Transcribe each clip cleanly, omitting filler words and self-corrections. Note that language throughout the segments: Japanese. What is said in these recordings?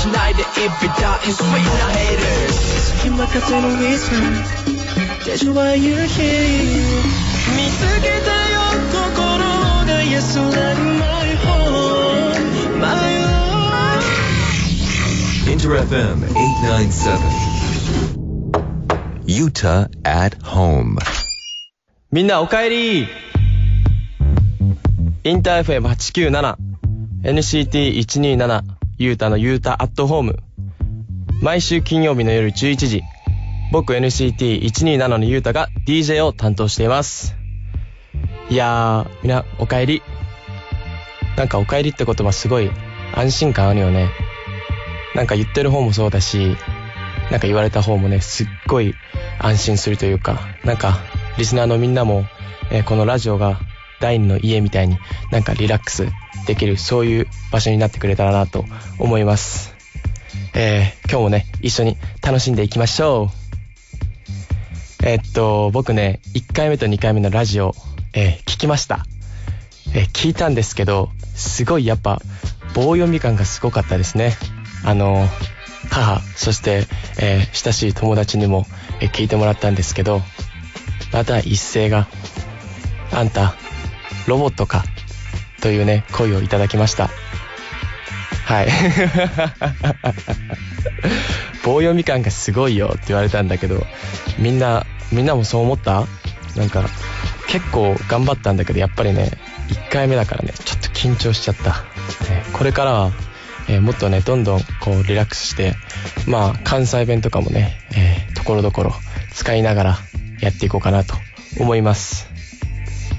しないで If it doesn't sweet na haters 君任せの whisper That's why you're here 見つけたよ心が安らぐ My home My love Inter FM 897 Yuta at home みんなおかえり。インター FM897 NCT127 ユータのユータアットホーム。毎週金曜日の夜11時、僕 NCT127 のユータが DJ を担当しています。いやー、みんなおかえり。なんかおかえりって言葉すごい安心感あるよね。なんか言ってる方もそうだし、なんか言われた方もね、すっごい安心するというか、なんかリスナーのみんなも、このラジオが第二の家みたいになんかリラックスできる、そういう場所になってくれたらなと思います。今日もね、一緒に楽しんでいきましょう。僕ね、1回目と2回目のラジオ、聞きました。聞いたんですけど、すごいやっぱ棒読み感がすごかったですね。母、そして、親しい友達にも、聞いてもらったんですけど、また一斉が、あんたロボットかというね、声をいただきました。はい棒読み感がすごいよって言われたんだけど、みんなもそう思った？なんか結構頑張ったんだけど、やっぱりね、1回目だからね、ちょっと緊張しちゃった。これからは、もっとね、どんどんこうリラックスして、まあ関西弁とかもね、ところどころ使いながらやっていこうかなと思います。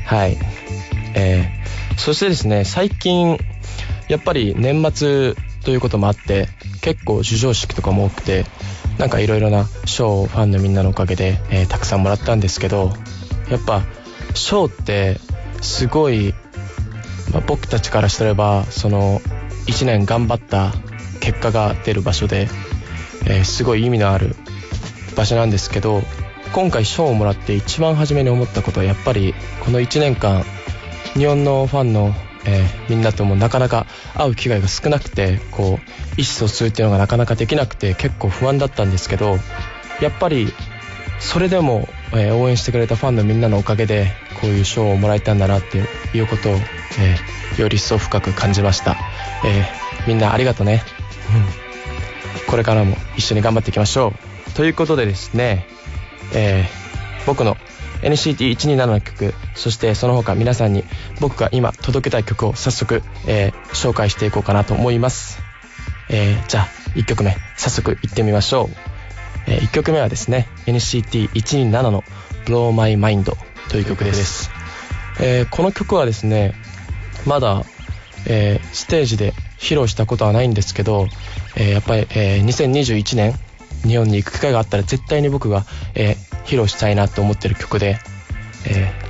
はい。そしてですね、最近やっぱり年末ということもあって、結構授賞式とかも多くて、なんかいろいろな賞をファンのみんなのおかげで、たくさんもらったんですけど、やっぱ賞ってすごい、僕たちからすればその1年頑張った結果が出る場所で、すごい意味のある場所なんですけど、今回賞をもらって一番初めに思ったことは、やっぱりこの1年間日本のファンの、みんなともなかなか会う機会が少なくて、こう意思疎通っていうのがなかなかできなくて結構不安だったんですけど、やっぱりそれでも、応援してくれたファンのみんなのおかげでこういう賞をもらえたんだなっていうことを、より一層深く感じました。みんなありがとね。これからも一緒に頑張っていきましょう。ということでですね、僕の NCT127 の曲、そしてその他皆さんに僕が今届けたい曲を早速、紹介していこうかなと思います。じゃあ1曲目早速いってみましょう。1曲目はですね、 NCT127 の Blow My Mind という曲です。この曲はですね、まだ、ステージで披露したことはないんですけど、やっぱり、2021年日本に行く機会があったら絶対に僕が、披露したいなと思ってる曲で、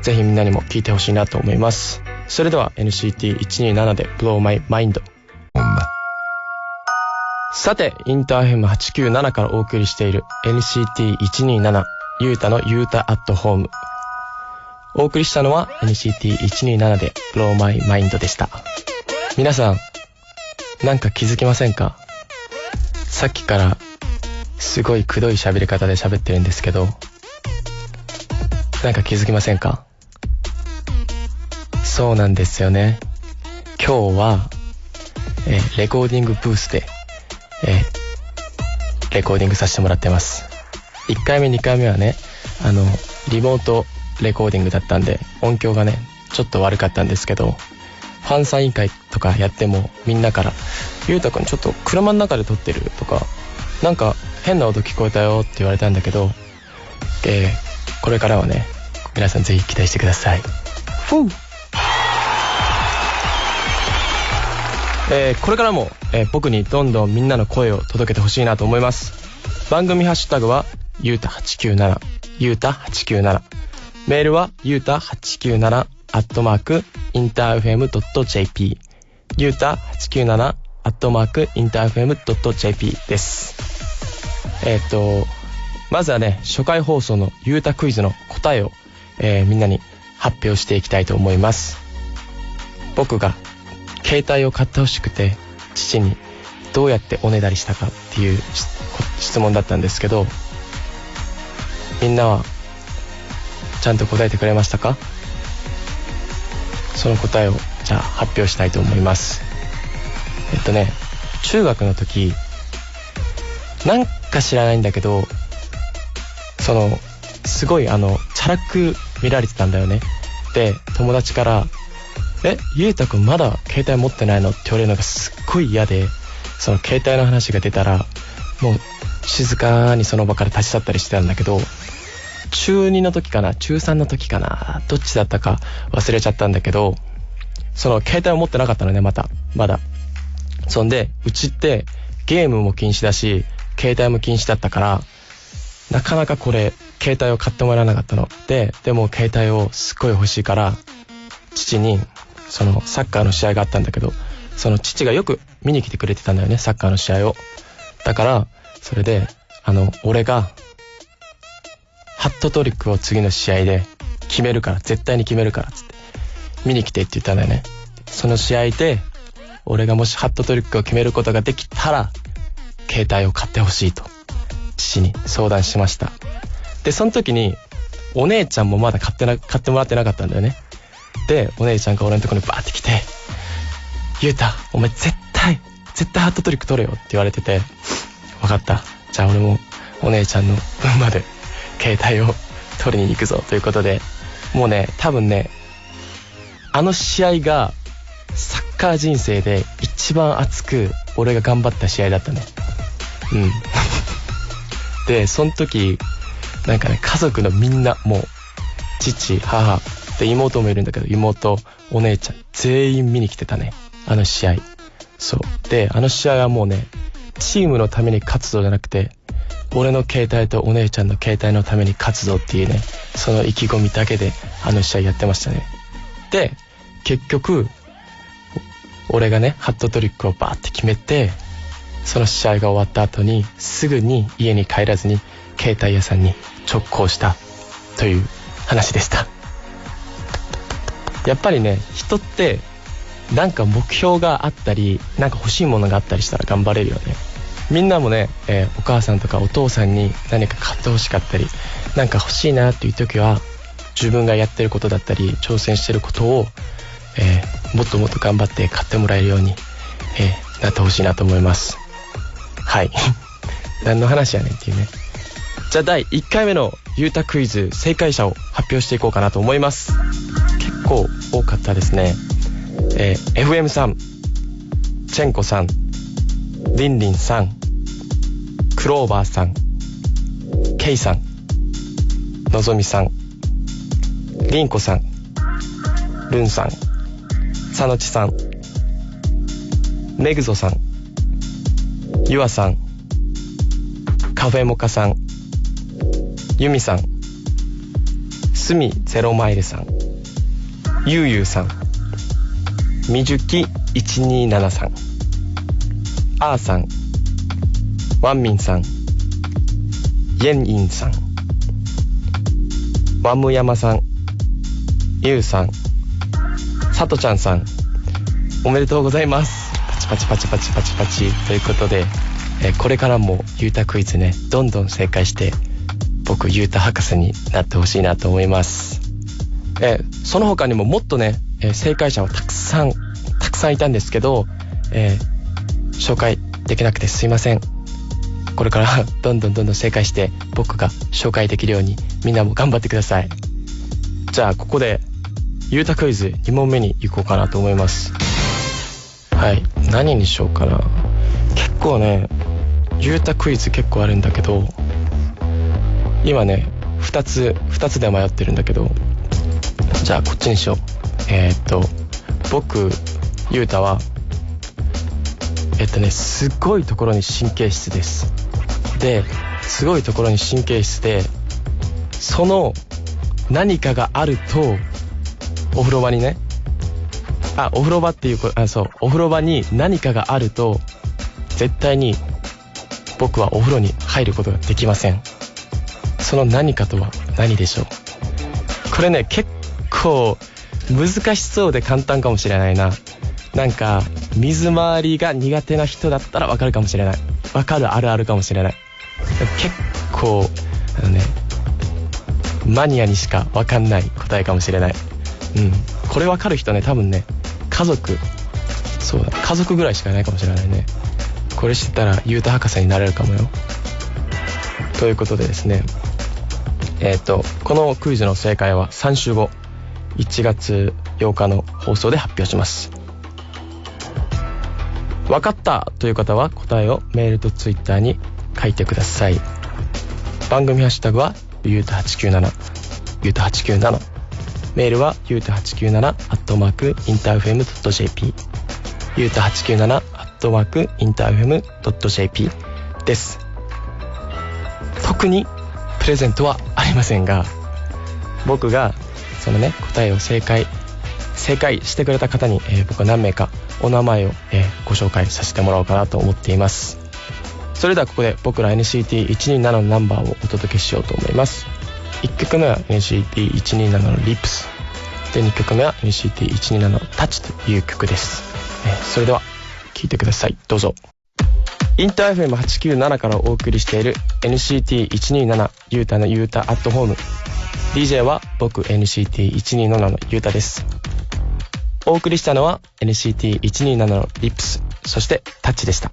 ぜひみんなにも聴いてほしいなと思います。それでは NCT127 で Blow My Mind。 さて、インターFM897 からお送りしている NCT127 ユータのユータアットホーム。お送りしたのは NCT127 で Blow My Mind でした。皆さん、なんか気づきませんか？さっきからすごいくどい喋り方で喋ってるんですけど、なんか気づきませんか？そうなんですよね。今日は、レコーディングブースで、レコーディングさせてもらってます。1回目2回目はね、リモートレコーディングだったんで音響がねちょっと悪かったんですけど、ファンサイン会とかやってもみんなからゆうたくんちょっと車の中で撮ってるとか、なんか変な音聞こえたよって言われたんだけど、これからはね皆さんぜひ期待してください。ふう。これからも、僕にどんどんみんなの声を届けてほしいなと思います。番組ハッシュタグはゆうた897、ゆうた897、メールはゆうた897@interfm.jp、 ゆうた897@interfm.jp です。まずはね、初回放送のゆうたクイズの答えを、みんなに発表していきたいと思います。僕が携帯を買ってほしくて父にどうやっておねだりしたかっていう質問だったんですけど、みんなはちゃんと答えてくれましたか？その答えをじゃあ発表したいと思います。中学の時なんか知らないんだけど、すごいチャラく見られてたんだよね。で、友達からゆうたくんまだ携帯持ってないのって言われるのがすっごい嫌で、その携帯の話が出たらもう静かにその場から立ち去ったりしてたんだけど、中2の時かな中3の時かな、どっちだったか忘れちゃったんだけど、その携帯を持ってなかったのね、まだ。そんでうちってゲームも禁止だし携帯も禁止だったから、なかなかこれ携帯を買ってもらえなかったので、でも携帯をすっごい欲しいから父にそのサッカーの試合があったんだけど、その父がよく見に来てくれてたんだよね、サッカーの試合を。だからそれで俺がハットトリックを次の試合で決めるから、絶対に決めるからつって見に来てって言ったんだよね。その試合で俺がもしハットトリックを決めることができたら携帯を買ってほしいと父に相談しました。でその時にお姉ちゃんもまだ買ってもらってなかったんだよね。でお姉ちゃんが俺のところにバーって来て、ゆうたお前絶対ハットトリック取れよって言われてて、分かった、じゃあ俺もお姉ちゃんの分まで携帯を取りに行くぞということで、もうね多分ね試合がサッカー人生で一番熱く俺が頑張った試合だったね。でその時なんかね、家族のみんな、もう父母で妹もいるんだけど、妹お姉ちゃん全員見に来てたね、試合。そうで試合はもうねチームのために勝つぞじゃなくて、俺の携帯とお姉ちゃんの携帯のために勝つぞっていうね、その意気込みだけで試合やってましたね。で結局俺がねハットトリックをバーって決めて、その試合が終わった後にすぐに家に帰らずに携帯屋さんに直行したという話でした。やっぱりね、人ってなんか目標があったり、なんか欲しいものがあったりしたら頑張れるよね。みんなもね、お母さんとかお父さんに何か買ってほしかったり、なんか欲しいなっていう時は自分がやってることだったり挑戦してることを、もっともっと頑張って買ってもらえるように、なってほしいなと思います。はい何の話やねんっていうね。じゃあ第1回目のゆうたクイズ正解者を発表していこうかなと思います。結構多かったですね。FM さん、チェンコさん、リンリンさん、クローバーさん、ケイさん、のぞみさん、リンコさん、ルンさん、サノチさん、メグゾさん、ユアさん、カフェモカさん、ユミさん、スミゼロマイルさん、ユーユーさん、みじゅき127さん、アーさん、ワンミンさん、イェンインさん、ワムヤマさん、ユウさん、サトちゃんさん、おめでとうございます。パチパチパチパチパチパチということで、これからもゆうたクイズね、どんどん正解して僕ゆうた博士になってほしいなと思います。その他にももっとね、正解者はたくさんいたんですけど、紹介できなくてすいません。これからどんどん正解して僕が紹介できるようにみんなも頑張ってください。じゃあここでゆうたクイズ2問目に行こうかなと思います。はい、何にしようかな。結構ねゆうたクイズ結構あるんだけど、今ね2つで迷ってるんだけど、じゃあこっちにしよう。僕ゆうたはすごいところに神経質です。で、すごいところに神経質で、その何かがあるとお風呂場にね、お風呂場っていうお風呂場に何かがあると絶対に僕はお風呂に入ることができません。その何かとは何でしょう。これね結構難しそうで簡単かもしれないな。なんか水回りが苦手な人だったらわかるかもしれない。わかるあるあるかもしれない。結構マニアにしかわかんない答えかもしれない。これわかる人ね、多分ね、家族ぐらいしかいないかもしれないね。これ知ったらゆうた博士になれるかもよ。ということでですね、このクイズの正解は3週後、1月8日の放送で発表します。分かったという方は答えをメールとツイッターに書いてください。番組ハッシュタグはゆうた897、ゆうた897、メールはゆうた897 @interfm.jp、 ゆうた897 @interfm.jp です。特にプレゼントはありませんが、僕がそのね、答えを正解してくれた方に、僕は何名かお名前を、ご紹介させてもらおうかなと思っています。それではここで僕ら NCT127 のナンバーをお届けしようと思います。1曲目は NCT127 の Lips で、2曲目は NCT127 の Touch という曲です。それでは聴いてください。どうぞ。インター FM897 からお送りしている NCT127 ゆうたのゆうたアットホーム。 DJ は僕 NCT127 のゆうたです。お送りしたのは NCT127 の Lips、 そしてタッチでした。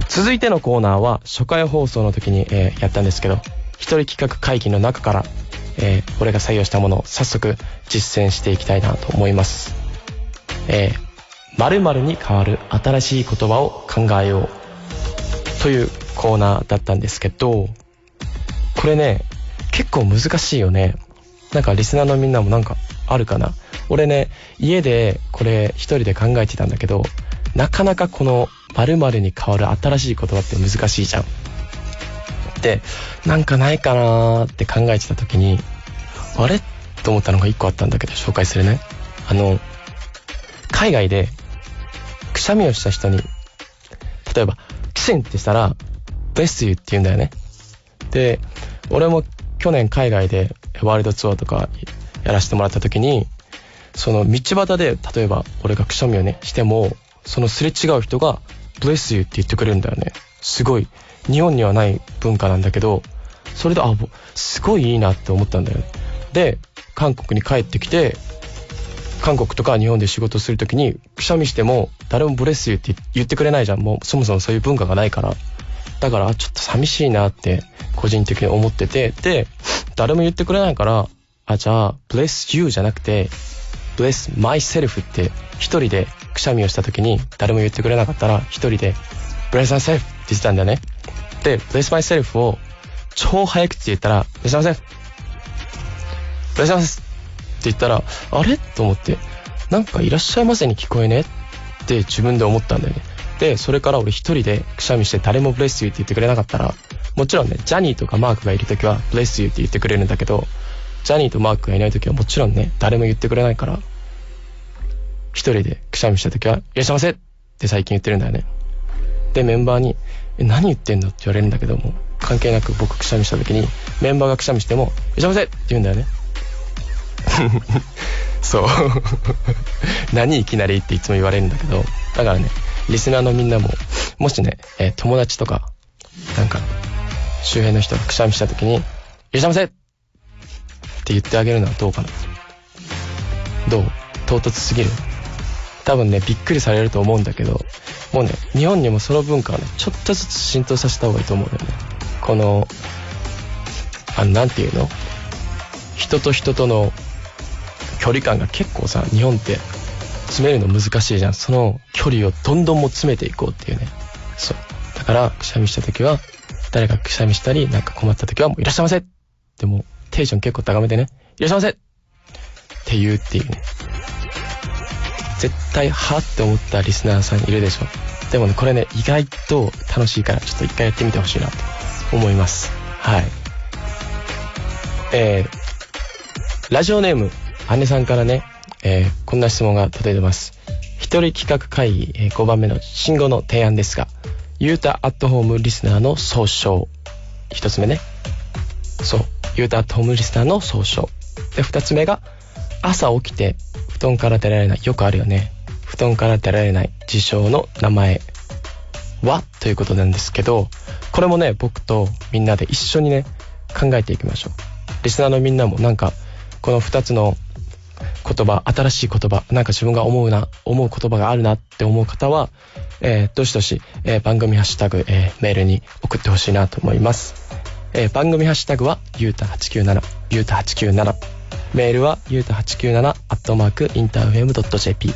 続いてのコーナーは初回放送の時に、やったんですけど、一人企画会議の中から、俺が採用したものを早速実践していきたいなと思います。〇〇に代わる新しい言葉を考えようというコーナーだったんですけど、これね、結構難しいよね。なんかリスナーのみんなもなんかあるかな。俺ね、家でこれ一人で考えてたんだけど、なかなかこの〇〇に代わる新しい言葉って難しいじゃん。で、なんかないかなって考えてた時に、あれと思ったのが一個あったんだけど、紹介するね。海外でくしゃみをした人に、例えばキシンってしたら Bless you って言うんだよね。で、俺も去年海外でワールドツアーとかやらせてもらった時に、その道端で例えば俺がくしゃみをねしても、そのすれ違う人が Bless you って言ってくれるんだよね。すごい日本にはない文化なんだけど、それですごいいいなって思ったんだよね。で、韓国に帰ってきて、韓国とか日本で仕事するときにくしゃみしても誰もブレスユーって言ってくれないじゃん。もうそもそもそういう文化がないから。だからちょっと寂しいなって個人的に思ってて、で、誰も言ってくれないから、じゃあ bless you じゃなくて bless myself って一人でくしゃみをしたときに誰も言ってくれなかったら、一人で bless myself って言ってたんだよね。で、bless myself を超早口で言ったら bless myself bless myselfって言ったら、あれと思って、なんかいらっしゃいませに聞こえねって自分で思ったんだよね。で、それから俺一人でくしゃみして誰も bless you って言ってくれなかったら、もちろんね、ジャニーとかマークがいるときは bless you って言ってくれるんだけど、ジャニーとマークがいないときはもちろんね、誰も言ってくれないから、一人でくしゃみしたときは、いらっしゃいませって最近言ってるんだよね。で、メンバーに、何言ってんのって言われるんだけども、関係なく僕くしゃみしたときに、メンバーがくしゃみしても、いらっしゃいませって言うんだよね。そう何いきなりっていつも言われるんだけど、だからね、リスナーのみんなももしね、友達とかなんか周辺の人がくしゃみした時にいらっしゃいませって言ってあげるのはどうかな。どう？唐突すぎる？多分ね、びっくりされると思うんだけど、もうね、日本にもその文化をね、ちょっとずつ浸透させた方がいいと思うんだよね。このなんていうの、人と人との距離感が結構さ、日本って詰めるの難しいじゃん。その距離をどんどんも詰めていこうっていうね。そう。だからくしゃみした時は、誰かくしゃみしたりなんか困った時はもういらっしゃいませってもうテンション結構高めてね、いらっしゃいませって言うっていうね。絶対はって思ったリスナーさんいるでしょ。でもね、これね、意外と楽しいからちょっと一回やってみてほしいなと思います。はい。ラジオネーム姉さんからね、こんな質問が届いてます。一人企画会議、5番目の新語の提案ですが、ゆうたアットホームリスナーの総称。一つ目ね、そうゆうたアットホームリスナーの総称で、二つ目が朝起きて布団から出られない。よくあるよね。布団から出られない事象の名前はということなんですけど、これもね僕とみんなで一緒にね考えていきましょう。リスナーのみんなもなんかこの2つの言葉、新しい言葉、なんか自分が思う言葉があるなって思う方は、どしどし、番組ハッシュタグ、メールに送ってほしいなと思います。番組ハッシュタグはゆうた897、ゆうた897、メールはゆうた897@interfm.jp、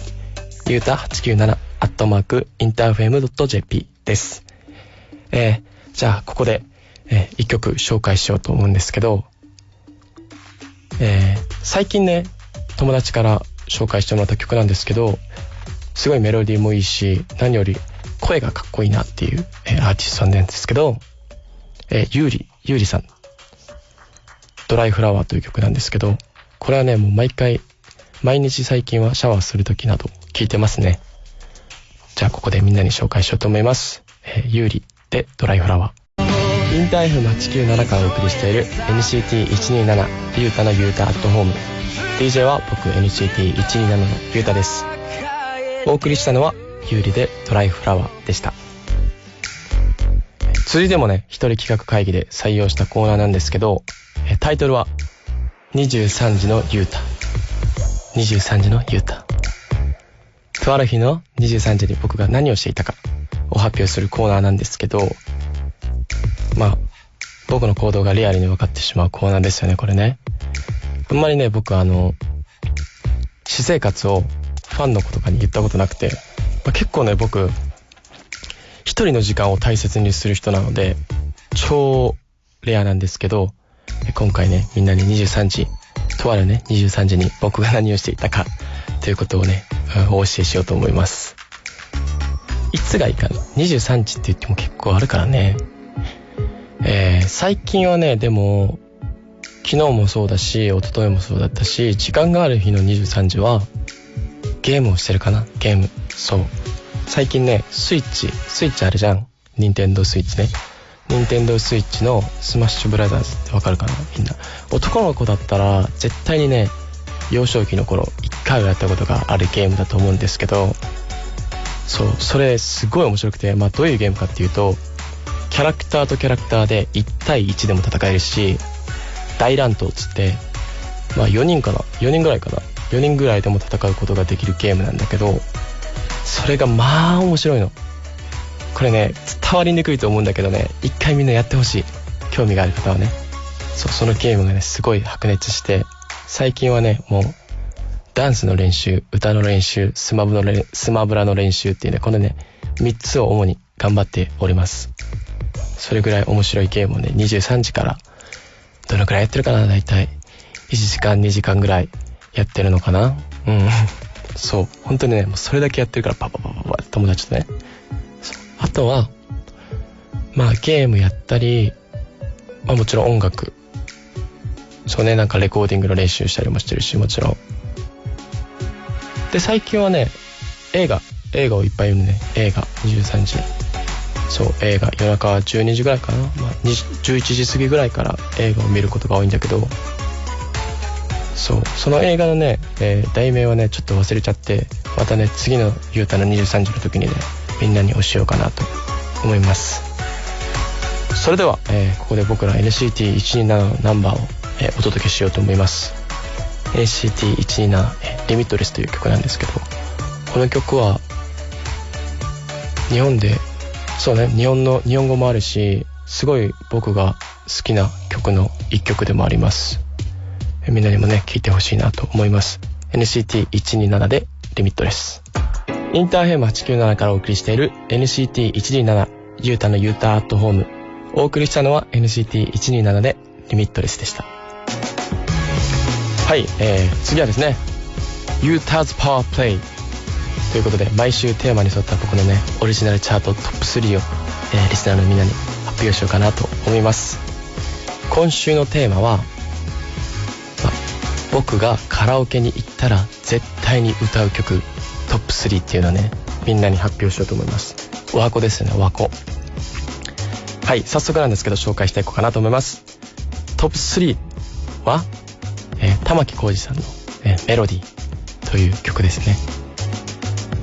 ゆうた897@interfm.jp です。じゃあここで、一曲紹介しようと思うんですけど、最近ね友達から紹介してもらった曲なんですけど、すごいメロディーもいいし、何より声がかっこいいなっていう、アーティストさんなんですけど、ゆうりさん、ドライフラワーという曲なんですけど、これはねもう毎日最近はシャワーする時など聴いてますね。じゃあここでみんなに紹介しようと思います。ゆうりでドライフラワー。インター FM897 からお送りしている NCT127 ゆうたのゆうたアットホーム。DJ は僕 NCT127 のゆうたです。お送りしたのはゆうりでドライフラワーでした。続いてもね一人企画会議で採用したコーナーなんですけど、タイトルは23時のゆうた。23時のゆうた。とある日の23時に僕が何をしていたかを発表するコーナーなんですけど、僕の行動がリアルに分かってしまうコーナーですよねこれね。あんまりね僕私生活をファンの子とかに言ったことなくて、結構ね僕一人の時間を大切にする人なので超レアなんですけど、今回ねみんなに23時、とあるね23時に僕が何をしていたかということをねお教えしようと思います。いつがいいかな。23時って言っても結構あるからね。最近はねでも昨日もそうだし一昨日もそうだったし、時間がある日の23時はゲームをしてるかな。ゲーム、そう最近ねスイッチあるじゃん、ニンテンドースイッチね。ニンテンドースイッチのスマッシュブラザーズってわかるかな。みんな男の子だったら絶対にね幼少期の頃1回はやったことがあるゲームだと思うんですけど、それすごい面白くて、どういうゲームかっていうと、キャラクターとキャラクターで1対1でも戦えるし、大乱闘つって4人ぐらいでも戦うことができるゲームなんだけど、それが面白いの。これね伝わりにくいと思うんだけどね、一回みんなやってほしい。興味がある方はね。そのゲームがねすごい白熱して、最近はねもうダンスの練習、歌の練習、スマブラの練習っていうね、このね3つを主に頑張っております。それぐらい面白いゲームをね23時からどのくらいやってるかな、だいたい1時間2時間ぐらいやってるのかな。そう本当にねもうそれだけやってるから、パパ友達とね。あとはゲームやったり、もちろん音楽、そうね、なんかレコーディングの練習したりもしてるし、もちろん。で最近はね映画をいっぱい見るね。映画23時、映画夜中12時ぐらいかな、11時過ぎぐらいから映画を見ることが多いんだけど、その映画のね、題名はねちょっと忘れちゃって、またね次のゆうたの23時の時にねみんなに教えようかなと思います。それでは、ここで僕ら NCT127 のナンバーを、お届けしようと思います。 NCT127、リミットレスという曲なんですけど、この曲は日本で日本語もあるし、すごい僕が好きな曲の一曲でもあります。みんなにもね聴いてほしいなと思います。 NCT127 でリミットレス。インターFM897 からお送りしている NCT127 ゆうたのゆうたアットホーム。お送りしたのは NCT127 でリミットレスでした。はい、次はですね、ゆうたーズパワープレイということで、毎週テーマに沿った僕のねオリジナルチャートトップ3を、リスナーのみんなに発表しようかなと思います。今週のテーマは、僕がカラオケに行ったら絶対に歌う曲トップ3っていうのをねみんなに発表しようと思います。おはこですよね、おはこ。はい、早速なんですけど紹介していこうかなと思います。トップ3は、玉置浩二さんの、メロディーという曲ですね。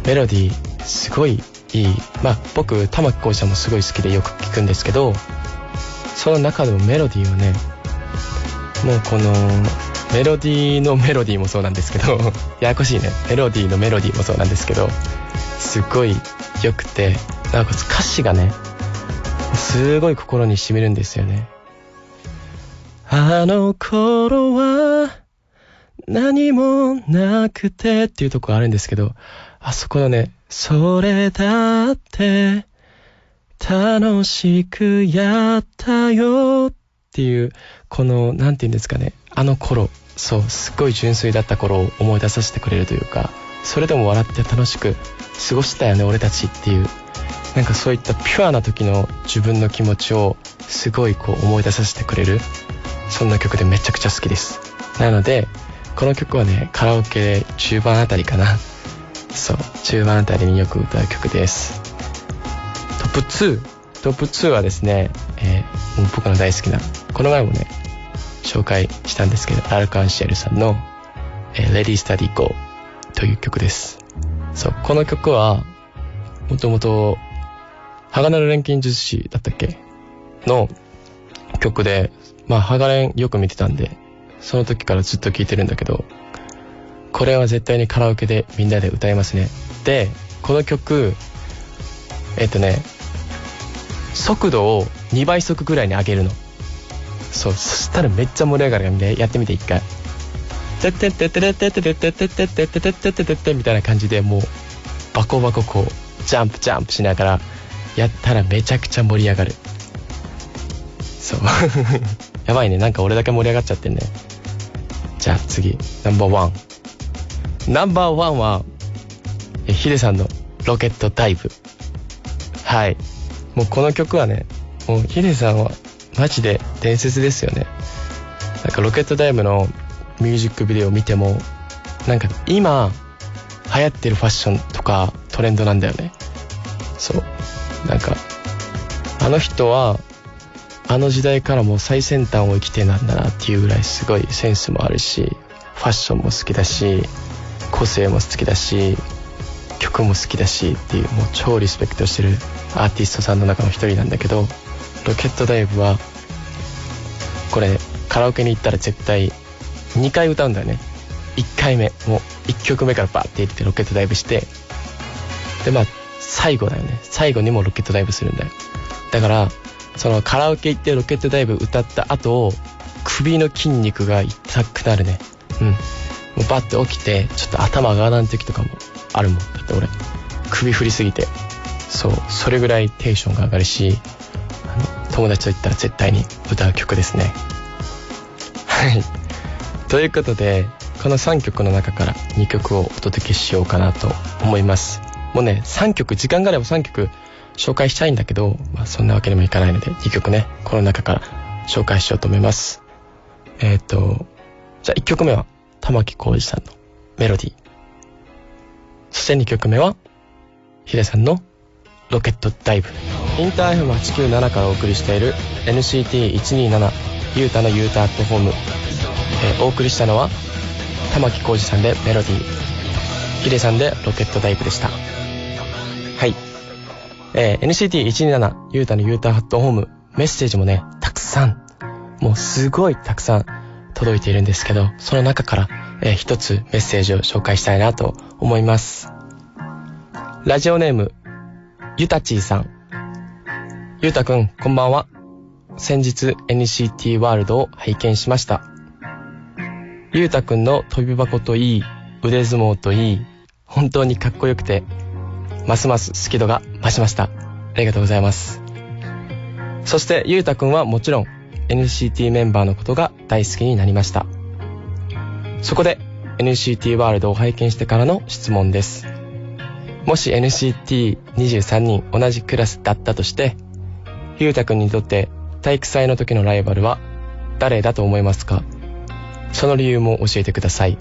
メロディーすごいいい。僕玉置浩二さんもすごい好きでよく聞くんですけど、その中でもメロディーはね、もうこのメロディーのメロディーもそうなんですけどややこしいね、メロディーのメロディーもそうなんですけど、すごい良くて、なおかつ歌詞がねすごい心に染みるんですよね。あの頃は何もなくてっていうところあるんですけど、あそこのね、それだって楽しくやったよっていう、このなんていうんですかね、あの頃、そうすっごい純粋だった頃を思い出させてくれるというか、それでも笑って楽しく過ごしたよね俺たちっていう、なんかそういったピュアな時の自分の気持ちをすごいこう思い出させてくれる、そんな曲でめちゃくちゃ好きです。なのでこの曲はね、カラオケで中盤あたりかな、そう中盤あたりによく歌う曲です。トップ2はですね、もう僕の大好きな、この前もね紹介したんですけど、アルカンシエルさんの、Ready Steady Go という曲です。そう、この曲はもともと鋼の錬金術師だったっけの曲で、鋼よく見てたんでその時からずっと聴いてるんだけど、これは絶対にカラオケでみんなで歌いますね。でこの曲速度を2倍速ぐらいに上げるの。そう、そしたらめっちゃ盛り上がるからみんなやってみて一回。てってってってってってってってってってってってってってみたいな感じで、もうバコバコこうジャンプしながらやったらめちゃくちゃ盛り上がる。そうやばいね、なんか俺だけ盛り上がっちゃってんね。じゃあ次、ナンバー1はヒデさんのロケットダイブ。はい、もうこの曲はね、もうヒデさんはマジで伝説ですよね。なんかロケットダイブのミュージックビデオを見ても、なんか今流行ってるファッションとかトレンドなんだよね。そう、なんかあの人はあの時代からもう最先端を生きてなんだなっていうぐらい、すごいセンスもあるし、ファッションも好きだし、個性も好きだし、曲も好きだしっていう、もう超リスペクトしてるアーティストさんの中の一人なんだけど、ロケットダイブはこれカラオケに行ったら絶対2回歌うんだよね。1回目もう1曲目からバーって入れてロケットダイブして、で最後だよね、最後にもロケットダイブするんだよ。だからそのカラオケ行ってロケットダイブ歌った後、首の筋肉が痛くなるね。もうバッて起きてちょっと頭上がらん時とかもあるもん。だって俺首振りすぎて、そうそれぐらいテンションが上がるし、友達と言ったら絶対に歌う曲ですね。はいということで、この3曲の中から2曲をお届けしようかなと思います。もうね3曲、時間があれば3曲紹介したいんだけど、そんなわけにもいかないので2曲ね、この中から紹介しようと思います。じゃあ1曲目は玉置浩二さんのメロディー、そして2曲目はヒデさんのロケットダイブ。インター FM897 からお送りしている NCT127 ユータのユータアットホーム、お送りしたのは玉置浩二さんでメロディー、ヒデさんでロケットダイブでした。はい、NCT127 ユータのユータアットホーム、メッセージもねたくさん、もうすごいたくさん届いているんですけど、その中から、一つメッセージを紹介したいなと思います。ラジオネームゆたちーさん。ゆうたくんこんばんは。先日 NCT ワールドを拝見しました。ゆうたくんの飛び箱といい、腕相撲といい、本当にかっこよくて、ますます好き度が増しました。ありがとうございます。そしてゆうたくんはもちろん NCT メンバーのことが大好きになりました。そこで NCT ワールドを拝見してからの質問です。もし NCT23 人同じクラスだったとして、ゆうたくんにとって体育祭の時のライバルは誰だと思いますか？その理由も教えてください。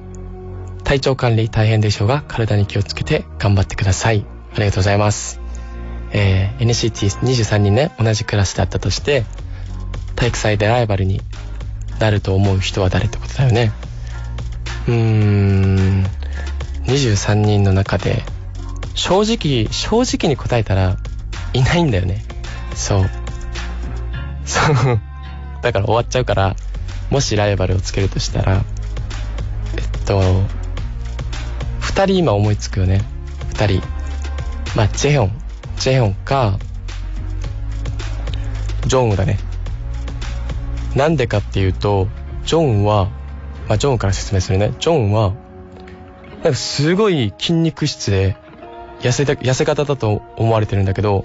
体調管理大変でしょうが、体に気をつけて頑張ってください。ありがとうございます。NCT23 人ね、同じクラスだったとして体育祭でライバルになると思う人は誰ってことだよね。23人の中で正直に答えたらいないんだよね。そうだから終わっちゃうから、もしライバルをつけるとしたら2人今思いつくよね。2人、まあジェヒョンかジョンウだね。なんでかっていうと、ジョンは、まあジョンから説明するね。ジョンはなんかすごい筋肉質で痩せ方だと思われてるんだけど、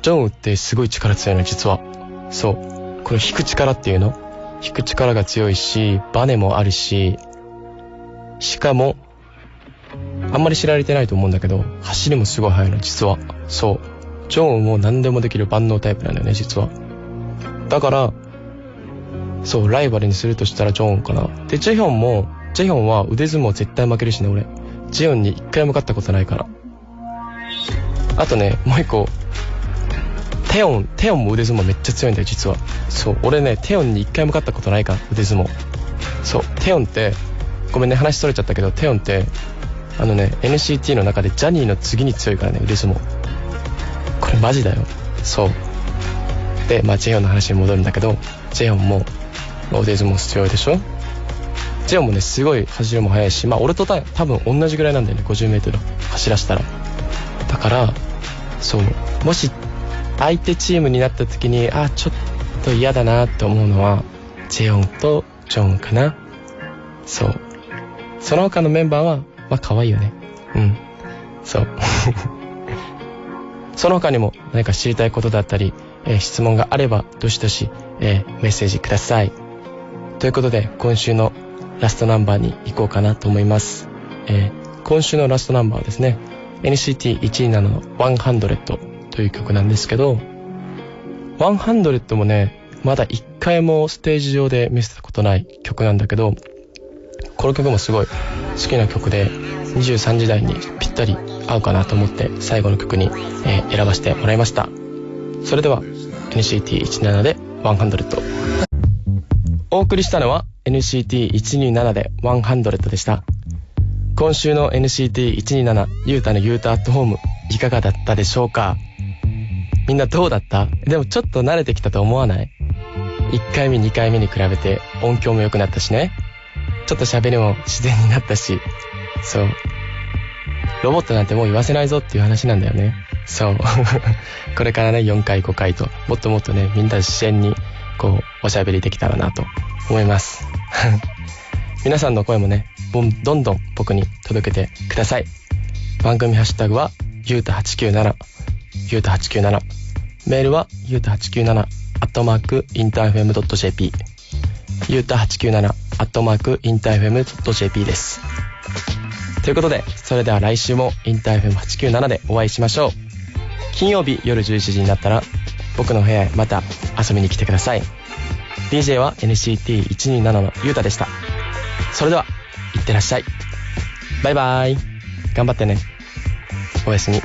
ジョンウってすごい力強いの実は。そう、この引く力っていうの、引く力が強いし、バネもあるし、しかもあんまり知られてないと思うんだけど、走りもすごい速いの実は。そう、ジョンウも何でもできる万能タイプなんだよね実は。だからそう、ライバルにするとしたらジョンかな。でジェヒョンは腕相撲絶対負けるしね。俺ジェヒョンに一回も勝ったことないから。あとね、もう一個、テヨンも腕相撲めっちゃ強いんだよ実は。そう、俺ねテヨンに一回も勝ったことないから、腕相撲。そう、テヨンって、ごめんね話それちゃったけど、テヨンってNCT の中でジャニーの次に強いからね、腕相撲。これマジだよ。そうで、まあジェヒョンの話に戻るんだけど、ジェヒョンも腕相撲強いでしょ。ジェヒョンもねすごい走りも速いし、まあ俺と多分同じぐらいなんだよね、50m 走らせたら。だからそう、もし相手チームになった時にちょっと嫌だなって思うのはジェヨンとジョンかな。そう、その他のメンバーはまあ可愛いよね。そうその他にも何か知りたいことだったり、質問があればどしどし、メッセージください。ということで今週のラストナンバーに行こうかなと思います。今週のラストナンバーはですね、NCT127 の100という曲なんですけど、100もねまだ一回もステージ上で見せたことない曲なんだけど、この曲もすごい好きな曲で、23時台にぴったり合うかなと思って最後の曲に、選ばせてもらいました。それでは NCT127 で100。お送りしたのは NCT127 で100でした。今週の NCT127 ゆうたのゆうたアットホームいかがだったでしょうか。みんなどうだった？でもちょっと慣れてきたと思わない？ 1 回目2回目に比べて音響も良くなったしね、ちょっと喋りも自然になったし、そう、ロボットなんてもう言わせないぞっていう話なんだよね。そうこれからね4回5回ともっともっとね、みんな自然にこうおしゃべりできたらなと思います皆さんの声もねどんどん僕に届けてください。番組ハッシュタグはゆうた897、ゆうた897、メールはゆうた897@interfm.jp、ゆうた897@interfm.jp です。ということで、それでは来週もインターフェム897でお会いしましょう。金曜日夜11時になったら僕の部屋へまた遊びに来てください。 DJ は NCT127 のゆうたでした。それではいってらっしゃい。バイバイ。頑張ってね。おやすみ。